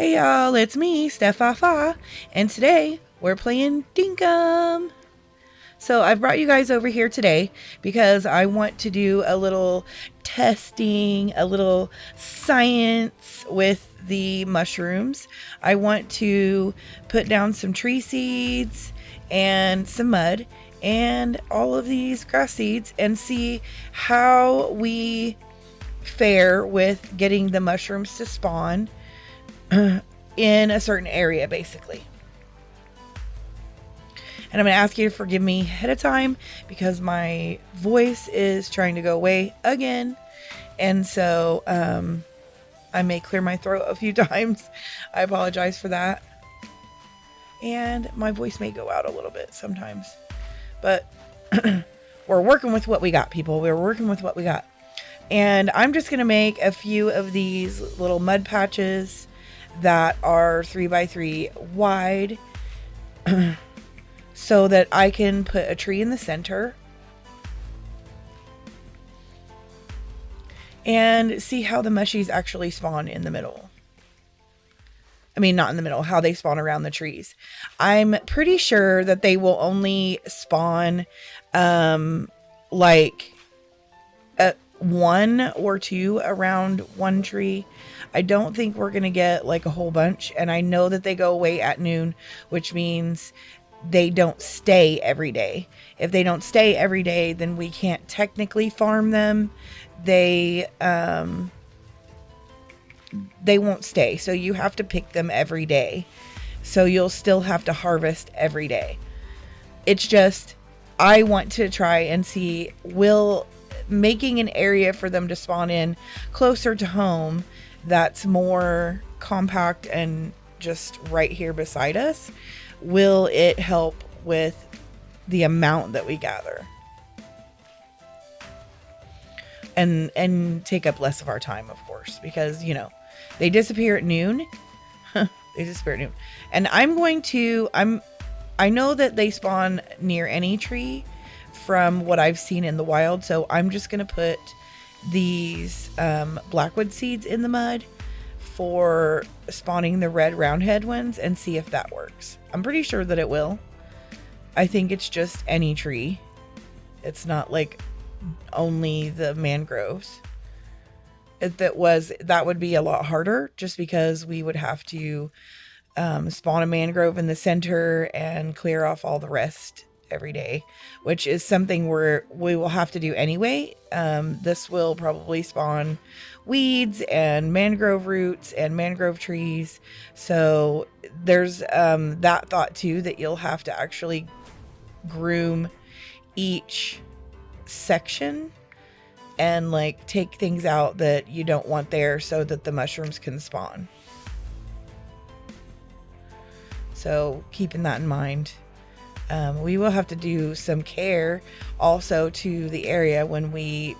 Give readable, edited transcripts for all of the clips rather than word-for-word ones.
Hey y'all, it's me, Steph, and today we're playing Dinkum. So I've brought you guys over here today because I want to do a little testing, a little science with the mushrooms. I want to put down some tree seeds and some mud and all of these grass seeds and see how we fare with getting the mushrooms to spawn in a certain area, basically. And I'm going to ask you to forgive me ahead of time because my voice is trying to go away again. And so I may clear my throat a few times. I apologize for that. And my voice may go out a little bit sometimes. But we're working with what we got, people. We're working with what we got. And I'm just going to make a few of these little mud patches that are 3x3 wide so that I can put a tree in the center and see how the mushies actually spawn in the middle. I mean, not in the middle, how they spawn around the trees. I'm pretty sure that they will only spawn like one or two around one tree. I don't think we're going to get like a whole bunch. And I know that they go away at noon, which means they don't stay every day. If they don't stay every day, then we can't technically farm them. They won't stay. So you have to pick them every day. So you'll still have to harvest every day. It's just, I want to try and see, will making an area for them to spawn in closer to home that's more compact and just right here beside us, will it help with the amount that we gather and take up less of our time, of course, because you know they disappear at noon. They disappear at noon. And I know that they spawn near any tree from what I've seen in the wild, so I'm just gonna put these blackwood seeds in the mud for spawning the red roundhead ones and see if that works. I'm pretty sure that it will. I think it's just any tree. It's not like only the mangroves. If it was, that would be a lot harder just because we would have to spawn a mangrove in the center and clear off all the rest every day, which is something we will have to do anyway. This will probably spawn weeds and mangrove roots and mangrove trees. So there's that thought too, that you'll have to actually groom each section and like take things out that you don't want there so that the mushrooms can spawn. So keeping that in mind. We will have to do some care also to the area when we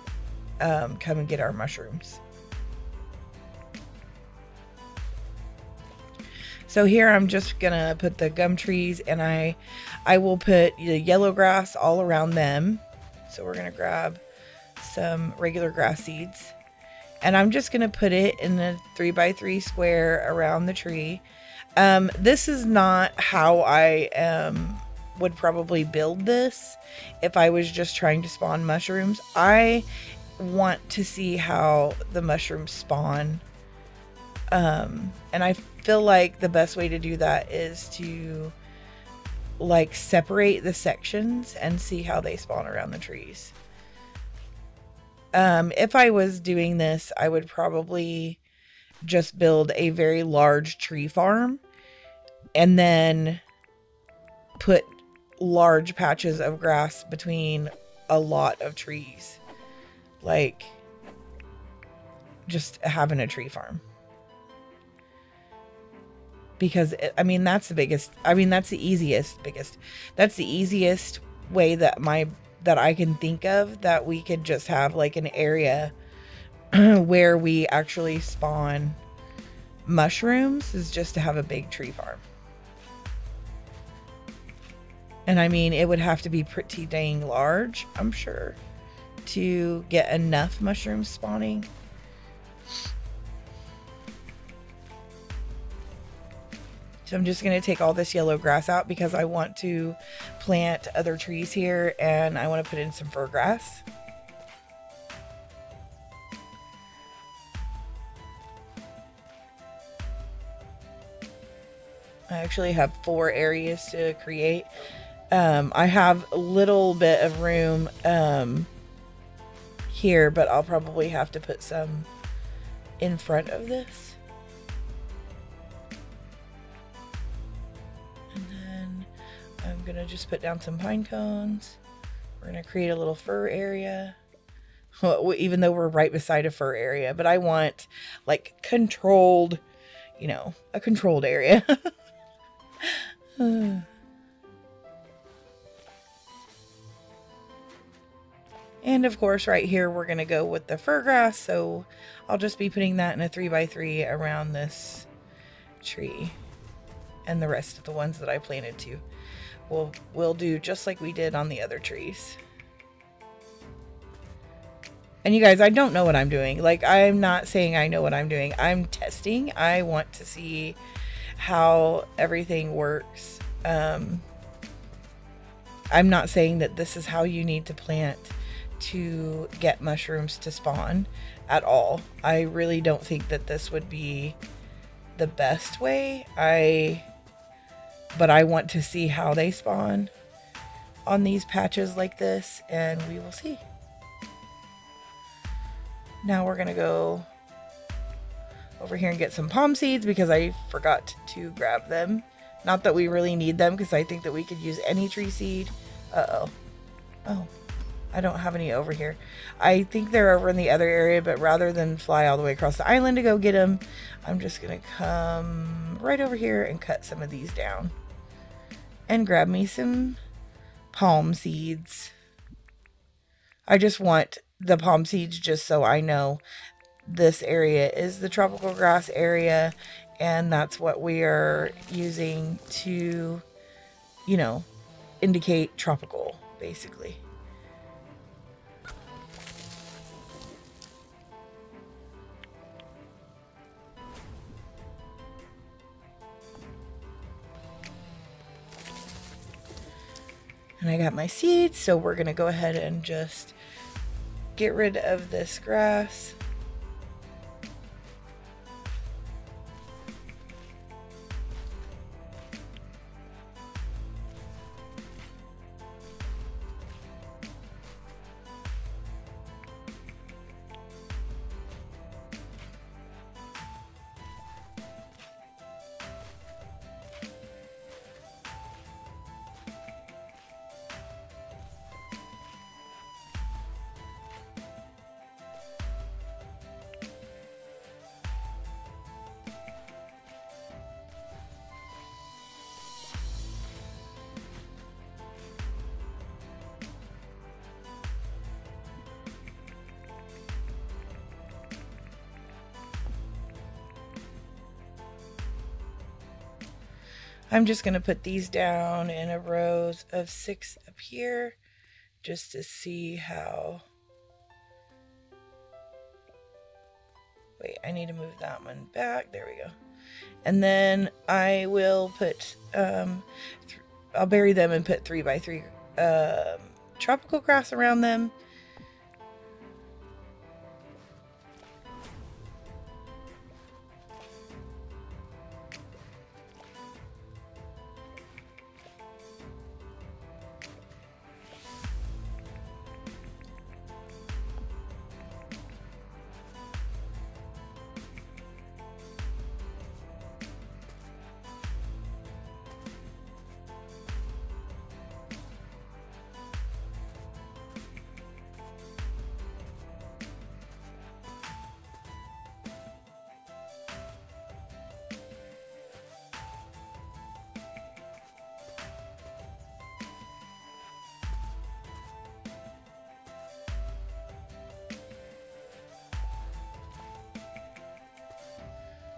come and get our mushrooms. So here I'm just gonna put the gum trees, and I will put the yellow grass all around them. So we're gonna grab some regular grass seeds, and I'm just gonna put it in a 3x3 square around the tree. This is not how I would probably build this if I was just trying to spawn mushrooms. I want to see how the mushrooms spawn. And I feel like the best way to do that is to like separate the sections and see how they spawn around the trees. If I was doing this, I would probably just build a very large tree farm and then put large patches of grass between a lot of trees, like just having a tree farm. Because I mean, that's the easiest way that I can think of, that we could just have like an area where we actually spawn mushrooms, is just to have a big tree farm. And I mean, it would have to be pretty dang large, I'm sure, to get enough mushrooms spawning. So I'm just going to take all this yellow grass out because I want to plant other trees here, and I want to put in some fir grass. I actually have 4 areas to create. I have a little bit of room here, but I'll probably have to put some in front of this. And then I'm gonna just put down some pine cones. We're gonna create a little fir area. Well, even though we're right beside a fir area, but I want like controlled, you know, a controlled area. And of course right here we're going to go with the fir grass, so I'll just be putting that in a 3x3 around this tree, and the rest of the ones that I planted too. We'll do just like we did on the other trees. And you guys, I don't know what I'm doing. Like, I'm not saying I know what I'm doing. I'm testing. I want to see how everything works. I'm not saying that this is how you need to plant to get mushrooms to spawn at all. I really don't think that this would be the best way. But I want to see how they spawn on these patches like this, and we will see. Now we're gonna go over here and get some palm seeds because I forgot to grab them. Not that we really need them, because I think that we could use any tree seed. Oh, I don't have any over here. I think they're over in the other area, but rather than fly all the way across the island to go get them, I'm just gonna come right over here and cut some of these down and grab me some palm seeds. I just want the palm seeds just so I know this area is the tropical grass area, and that's what we are using to, you know, indicate tropical, basically. And I got my seeds, so we're gonna go ahead and just get rid of this grass. I'm just going to put these down in a rows of 6 up here just to see how. Wait, I need to move that one back. There we go. And then I will put, I'll bury them and put 3x3 tropical grass around them.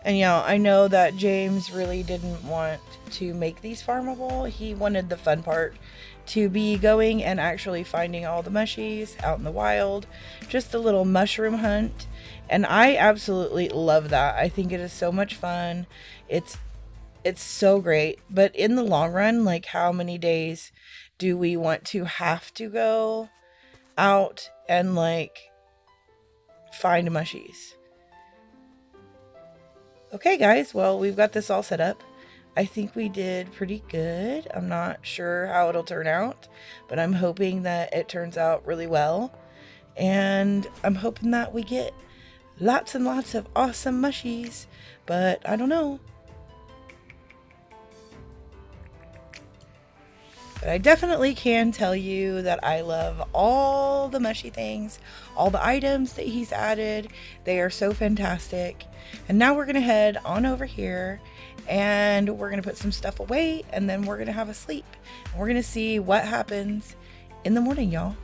And you know, I know that James really didn't want to make these farmable. He wanted the fun part to be going and actually finding all the mushies out in the wild. Just a little mushroom hunt. And I absolutely love that. I think it is so much fun. It's It's so great. But in the long run, like, how many days do we want to have to go out and like find mushies? Okay, guys, well, we've got this all set up. I think we did pretty good. I'm not sure how it'll turn out, but I'm hoping that it turns out really well. And I'm hoping that we get lots and lots of awesome mushies, but I don't know. But I definitely can tell you that I love all the mushy things, all the items that he's added. They are so fantastic. And now we're going to head on over here and we're going to put some stuff away and then we're going to have a sleep. And we're going to see what happens in the morning, y'all.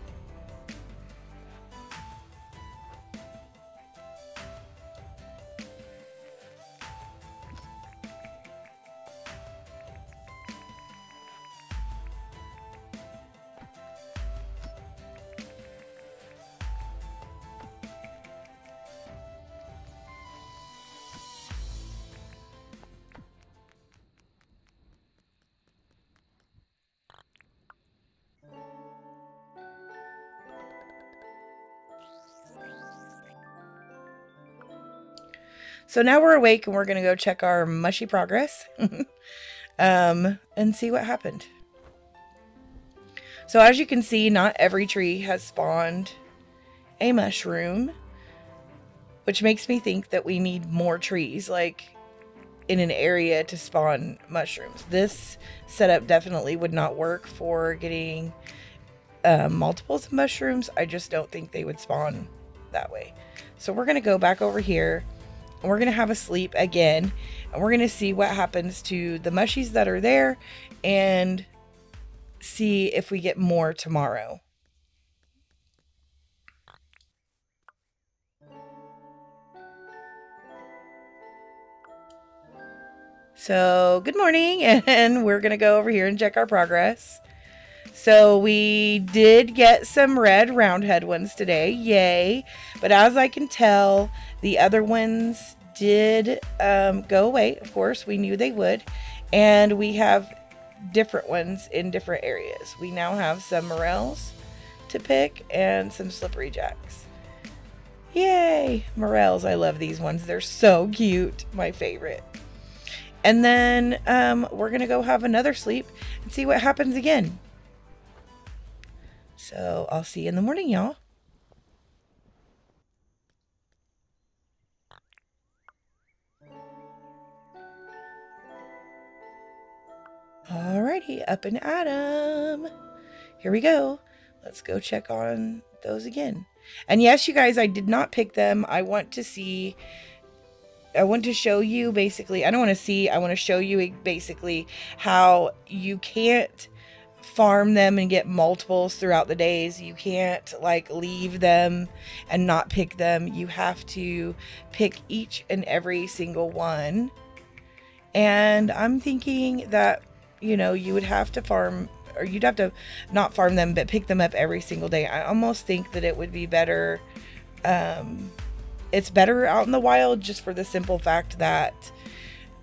So now we're awake and we're going to go check our mushy progress and see what happened. So as you can see, not every tree has spawned a mushroom, which makes me think that we need more trees, like in an area to spawn mushrooms. This setup definitely would not work for getting multiples of mushrooms. I just don't think they would spawn that way. So we're going to go back over here. And we're going to have a sleep again. And we're going to see what happens to the mushies that are there. And see if we get more tomorrow. So good morning. And we're going to go over here and check our progress. So we did get some red roundhead ones today. Yay. But as I can tell, the other ones did go away. Of course, we knew they would. And we have different ones in different areas. We now have some morels to pick and some slippery jacks. Yay. Morels. I love these ones. They're so cute. My favorite. And then we're going to go have another sleep and see what happens again. So I'll see you in the morning, y'all. Alrighty, up and at 'em. Here we go. Let's go check on those again. And yes, you guys, I did not pick them. I want to show you basically, I want to show you basically how you can't farm them and get multiples throughout the days. You can't like leave them and not pick them. You have to pick each and every single one. And I'm thinking that, you know, you would have to farm, or you'd have to not farm them, but pick them up every single day. I almost think that it would be better. It's better out in the wild just for the simple fact that,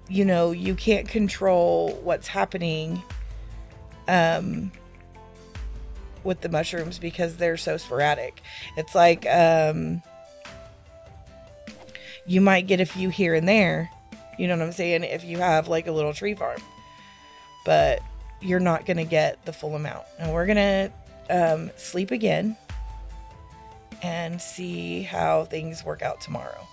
you know, you can't control what's happening with the mushrooms because they're so sporadic. It's like you might get a few here and there, you know what I'm saying, if you have like a little tree farm, but you're not going to get the full amount. And we're going to sleep again and see how things work out tomorrow.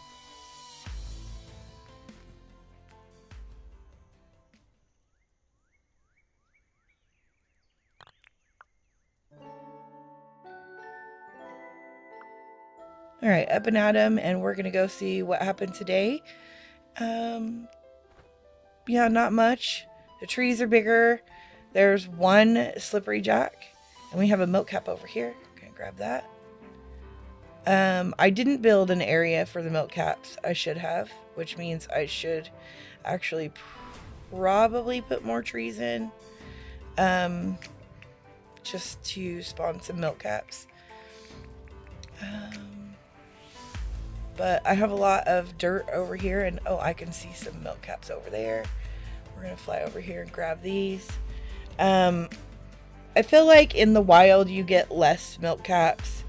All right, up and at 'em, and we're going to go see what happened today. Yeah, not much. The trees are bigger. There's one slippery jack, and we have a milk cap over here. Gonna grab that. I didn't build an area for the milk caps. I should have, which means I should actually probably put more trees in, just to spawn some milk caps. But I have a lot of dirt over here, and oh, I can see some milk caps over there. We're we're going to fly over here and grab these. I feel like in the wild you get less milk caps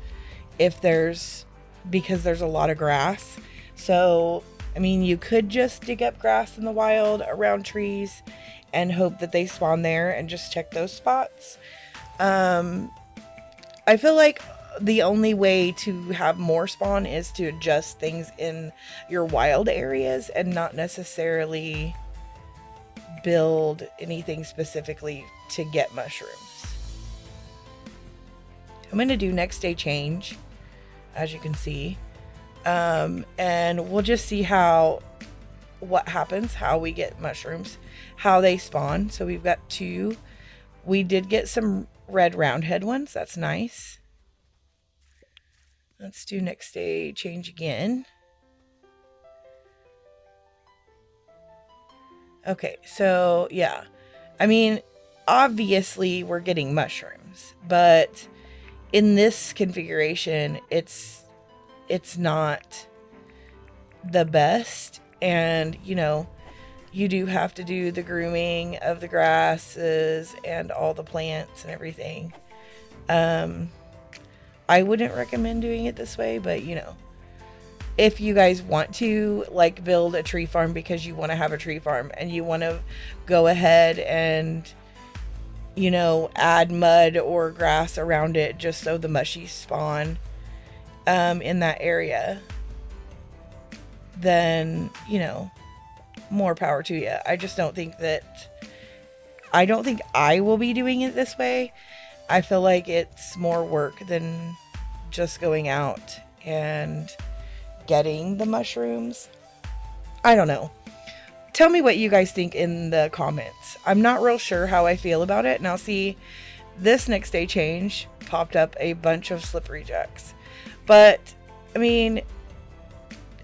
because there's a lot of grass. So, I mean, you could just dig up grass in the wild around trees and hope that they spawn there and just check those spots. I feel like the only way to have more spawn is to adjust things in your wild areas and not necessarily build anything specifically to get mushrooms. I'm going to do next day change, as you can see. And we'll just see what happens, how we get mushrooms, how they spawn. So we've got 2. We did get some red roundhead ones. That's nice. Let's do next day change again. Okay, so yeah. I mean, obviously we're getting mushrooms, but in this configuration, it's not the best. And, you know, you do have to do the grooming of the grasses and all the plants and everything. I wouldn't recommend doing it this way, but, you know, if you guys want to, like, build a tree farm because you want to have a tree farm and you want to go ahead and, you know, add mud or grass around it just so the mushies spawn in that area, then, you know, more power to you. I just don't think I will be doing it this way. I feel like it's more work than just going out and getting the mushrooms. I don't know. Tell me what you guys think in the comments. I'm not real sure how I feel about it. Now see, this next day change popped up a bunch of slippery jacks. But, I mean,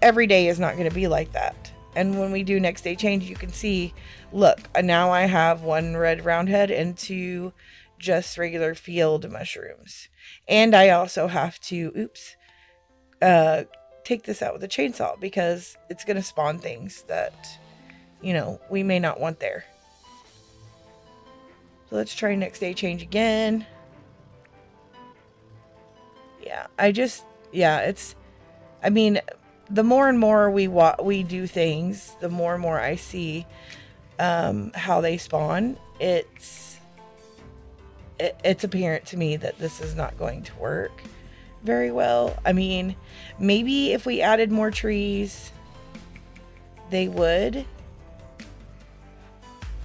every day is not going to be like that. And when we do next day change, you can see, look, now I have 1 red roundhead and 2 just regular field mushrooms. And I also have to, take this out with a chainsaw because it's going to spawn things that, you know, we may not want there. So let's try next day change again. Yeah, I mean, the more and more we do things, the more and more I see how they spawn. It's apparent to me that this is not going to work very well. I mean, maybe if we added more trees, they would.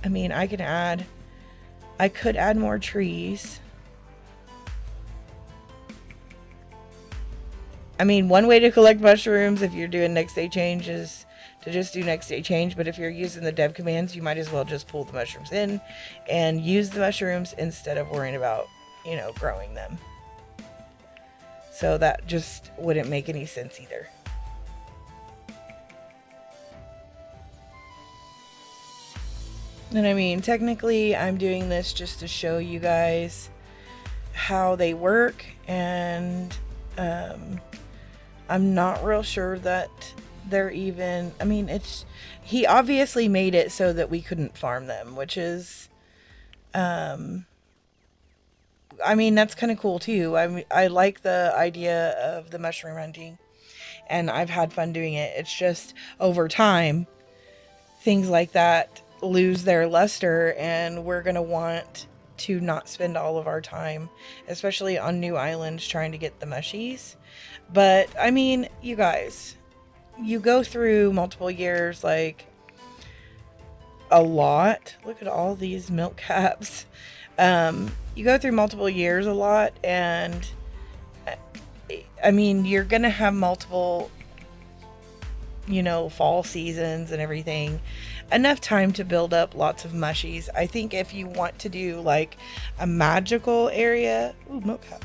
I mean, I could add more trees. I mean, one way to collect mushrooms if you're doing next day change is to just do next day change. But if you're using the dev commands, you might as well just pull the mushrooms in and use the mushrooms instead of worrying about, you know, growing them. So that just wouldn't make any sense either. And I mean, technically I'm doing this just to show you guys how they work, and I'm not real sure that they're even, I mean, he obviously made it so that we couldn't farm them, which is, I mean, that's kind of cool too. I like the idea of the mushroom hunting, and I've had fun doing it. It's just over time, things like that lose their luster, and we're going to want to not spend all of our time, especially on new islands, trying to get the mushies. But I mean, you guys, you go through multiple years, like a lot. Look at all these milk caps. You go through multiple years a lot, and I mean, you're gonna have multiple, you know, fall seasons and everything. Enough time to build up lots of mushies. I think if you want to do like a magical area, ooh, milk cap,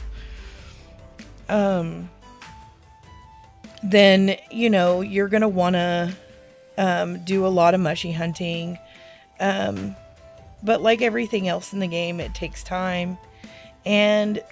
then, you know, you're gonna want to do a lot of mushy hunting. But like everything else in the game, it takes time. And,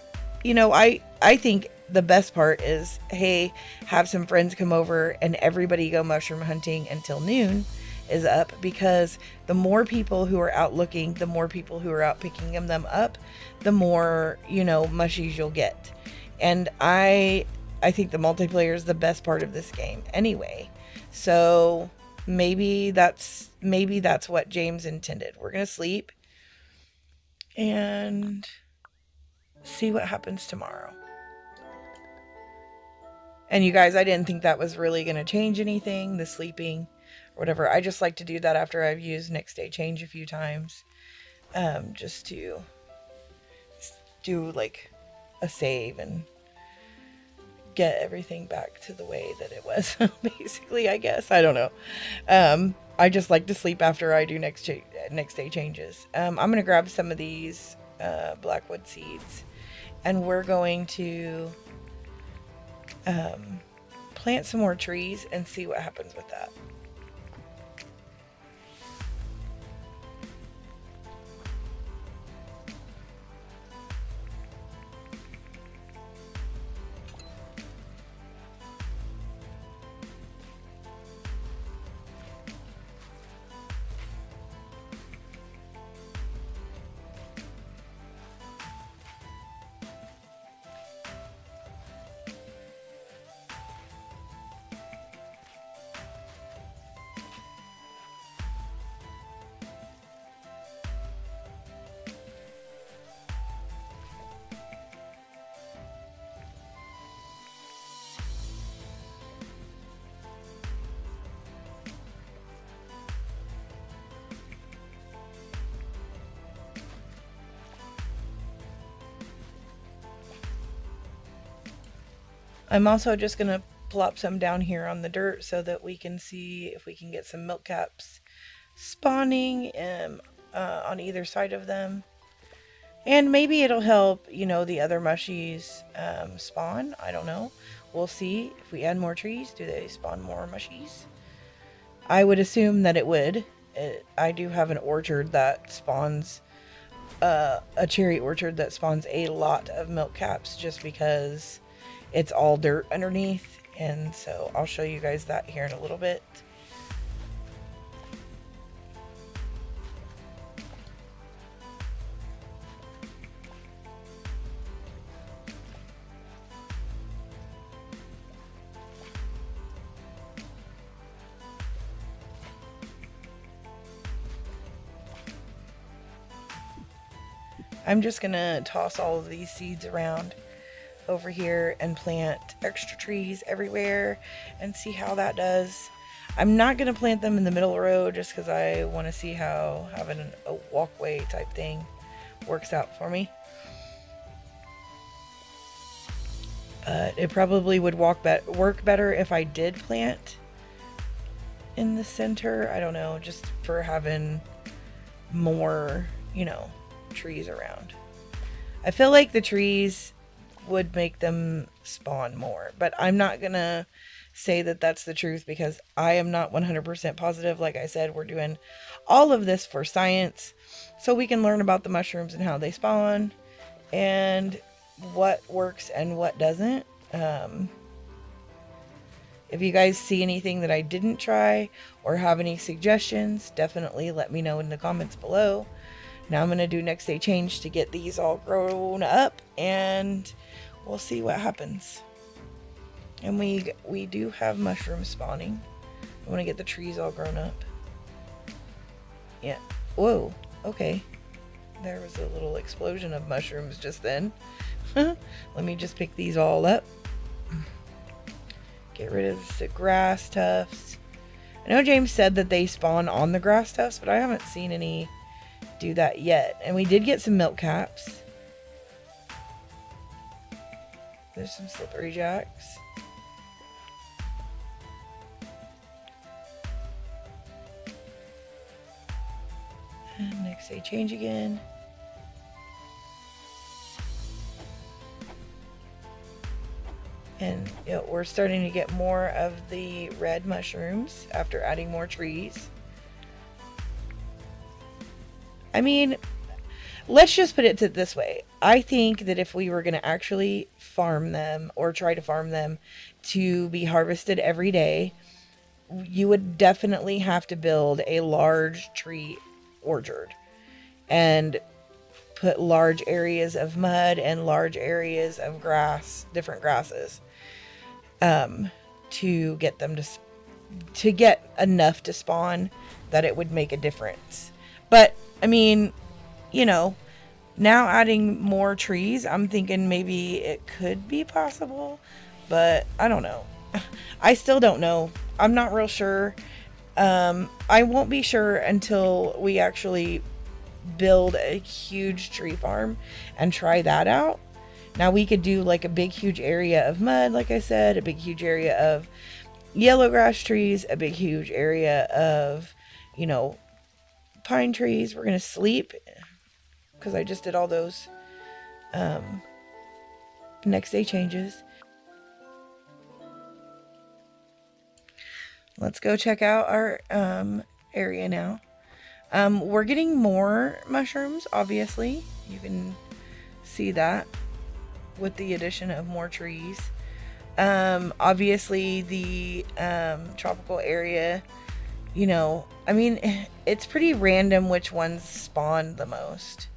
you know, I think the best part is, hey, have some friends come over and everybody go mushroom hunting until noon. is up, because the more people who are out looking, the more people who are out picking them up, the more, mushies you'll get. And I think the multiplayer is the best part of this game anyway. So maybe that's what James intended. We're going to sleep and see what happens tomorrow. And you guys, I didn't think that was really going to change anything, the sleeping or whatever. I just like to do that after I've used next day change a few times. Just to do like a save and get everything back to the way that it was. Basically, I guess. I don't know. I just like to sleep after I do next day changes. I'm going to grab some of these blackwood seeds, and we're going to plant some more trees and see what happens with that. I'm also just going to plop some down here on the dirt so that we can see if we can get some milk caps spawning on either side of them. And maybe it'll help, the other mushies spawn. I don't know. We'll see. If we add more trees, do they spawn more mushies? I would assume that it would. I do have an orchard that spawns, a cherry orchard that spawns a lot of milk caps just because it's all dirt underneath. And so I'll show you guys that here in a little bit. I'm just gonna toss all of these seeds around over here and plant extra trees everywhere and see how that does. I'm not gonna plant them in the middle of the road just because I want to see how having a walkway type thing works out for me. But it probably would work better if I did plant in the center. I don't know, just for having more, trees around. I feel like the trees would make them spawn more, but I'm not gonna say that that's the truth because I am not 100% positive. Like I said, we're doing all of this for science so we can learn about the mushrooms and how they spawn and what works and what doesn't. If you guys see anything that I didn't try or have any suggestions, definitely let me know in the comments below. Now I'm going to do next day change to get these all grown up and we'll see what happens. And we do have mushrooms spawning. I want to get the trees all grown up. Yeah. Whoa. Okay. There was a little explosion of mushrooms just then. Let me just pick these all up. Get rid of the grass tufts. I know James said that they spawn on the grass tufts, but I haven't seen any do that yet. And we did get some milk caps. There's some slippery jacks. And next day change again. And we're starting to get more of the red mushrooms after adding more trees. I mean, let's just put it this way. I think that if we were going to actually farm them or try to farm them to be harvested every day, you would definitely have to build a large tree orchard and put large areas of mud and large areas of grass, different grasses, to get them to get enough to spawn that it would make a difference. But I mean, you know, now adding more trees, I'm thinking maybe it could be possible, but I don't know. I still don't know. I'm not real sure. I won't be sure until we actually build a huge tree farm and try that out. Now we could do like a big huge area of mud, like I said, a big huge area of yellow grass trees, a big huge area of, you know, pine trees. We're gonna sleep because I just did all those next day changes. Let's go check out our area now. We're getting more mushrooms, obviously. You can see that with the addition of more trees. Obviously the tropical area, you know, I mean, it's pretty random which ones spawn the most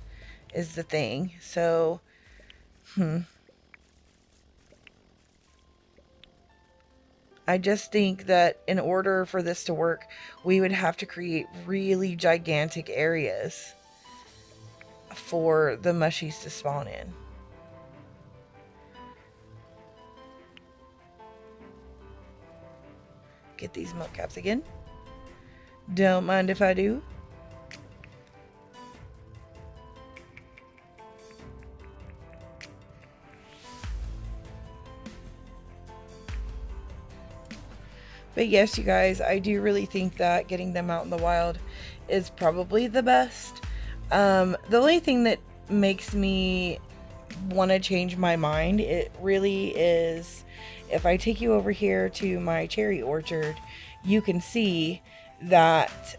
is the thing. So, I just think that in order for this to work, we would have to create really gigantic areas for the mushies to spawn in. Get these milk caps again. Don't mind if I do. But yes, you guys, I do really think that getting them out in the wild is probably the best. The only thing that makes me want to change my mind, it really is, if I take you over here to my cherry orchard, you can see that,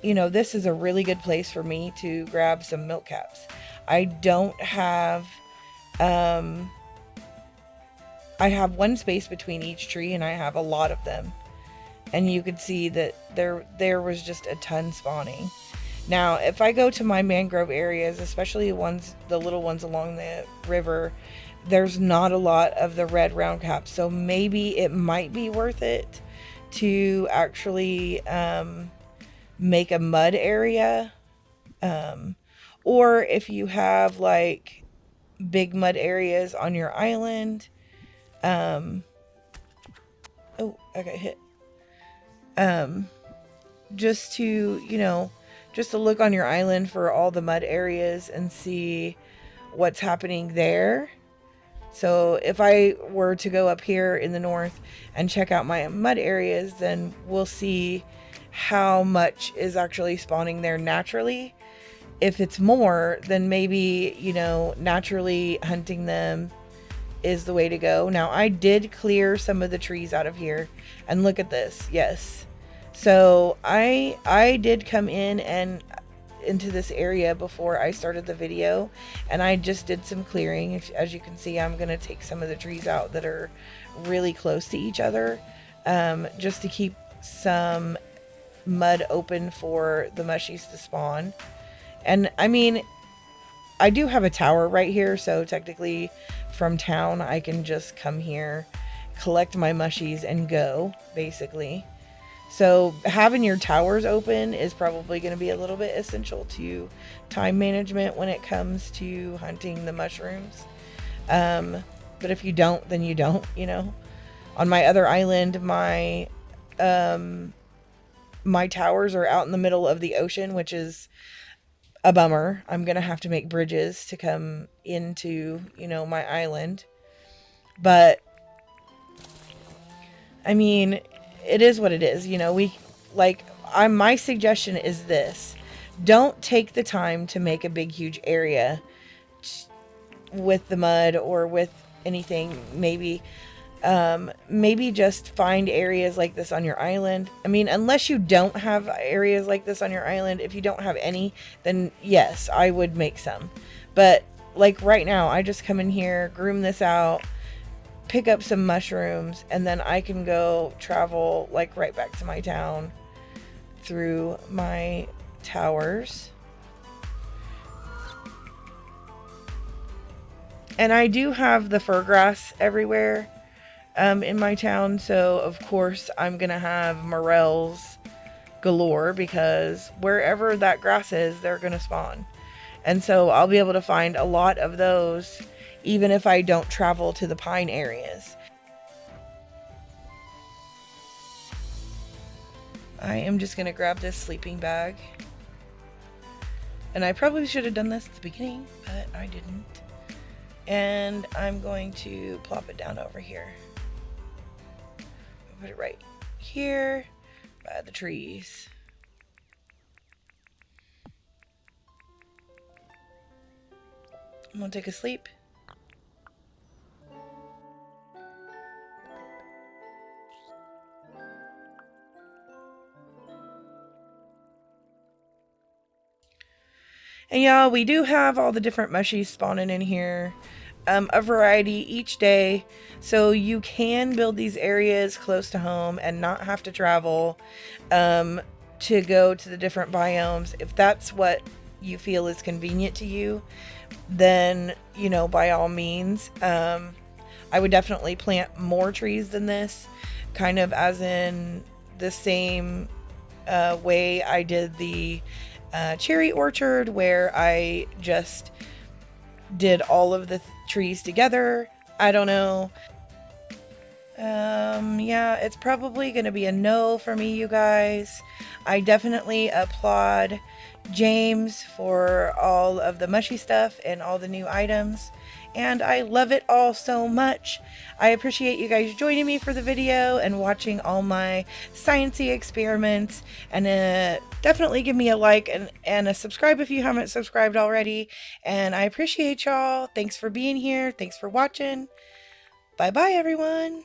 you know, this is a really good place for me to grab some milk caps. I don't have, I have one space between each tree and I have a lot of them. And you could see that there was just a ton spawning. Now, if I go to my mangrove areas, especially the little ones along the river, there's not a lot of the red round caps. So maybe it might be worth it to actually make a mud area. Or if you have like big mud areas on your island. Oh, I got hit. Just to, you know, just to look on your island for all the mud areas and see what's happening there. So if I were to go up here in the north and check out my mud areas, then we'll see how much is actually spawning there naturally. If it's more, then maybe, you know, naturally hunting them is the way to go. Now, I did clear some of the trees out of here, and look at this. Yes. So I did come in and into this area before I started the video, and I just did some clearing. As you can see, I'm going to take some of the trees out that are really close to each other, just to keep some mud open for the mushies to spawn. And I mean, I do have a tower right here, so technically from town I can just come here, collect my mushies, and go, basically. So having your towers open is probably going to be a little bit essential to time management when it comes to hunting the mushrooms. But if you don't, then you don't, you know. On my other island, my my towers are out in the middle of the ocean, which is a bummer. I'm going to have to make bridges to come into, you know, my island. But I mean, it is what it is. You know, my suggestion is this: don't take the time to make a big, huge area with the mud or with anything. Maybe just find areas like this on your island. I mean, unless you don't have areas like this on your island, if you don't have any, then yes, I would make some. But like right now, I just come in here, groom this out, pick up some mushrooms, and then I can go travel like right back to my town through my towers. And I do have the fir grass everywhere in my town, so of course I'm gonna have morels galore, because wherever that grass is, they're gonna spawn. And so I'll be able to find a lot of those even if I don't travel to the pine areas. I am just gonna grab this sleeping bag. And I probably should have done this at the beginning, but I didn't. And I'm going to plop it down over here. Put it right here by the trees. I'm gonna take a sleep. And y'all, we do have all the different mushies spawning in here. A variety each day. So you can build these areas close to home and not have to travel to go to the different biomes. If that's what you feel is convenient to you, then, you know, by all means. I would definitely plant more trees than this, kind of as in the same way I did the cherry orchard, where I just did all of the trees together. I don't know. Yeah, it's probably gonna be a no for me, you guys. I definitely applaud James for all of the mushy stuff and all the new items, and I love it all so much. I appreciate you guys joining me for the video and watching all my sciencey experiments, and definitely give me a like and a subscribe if you haven't subscribed already. And I appreciate y'all. Thanks for being here. Thanks for watching. Bye bye, everyone.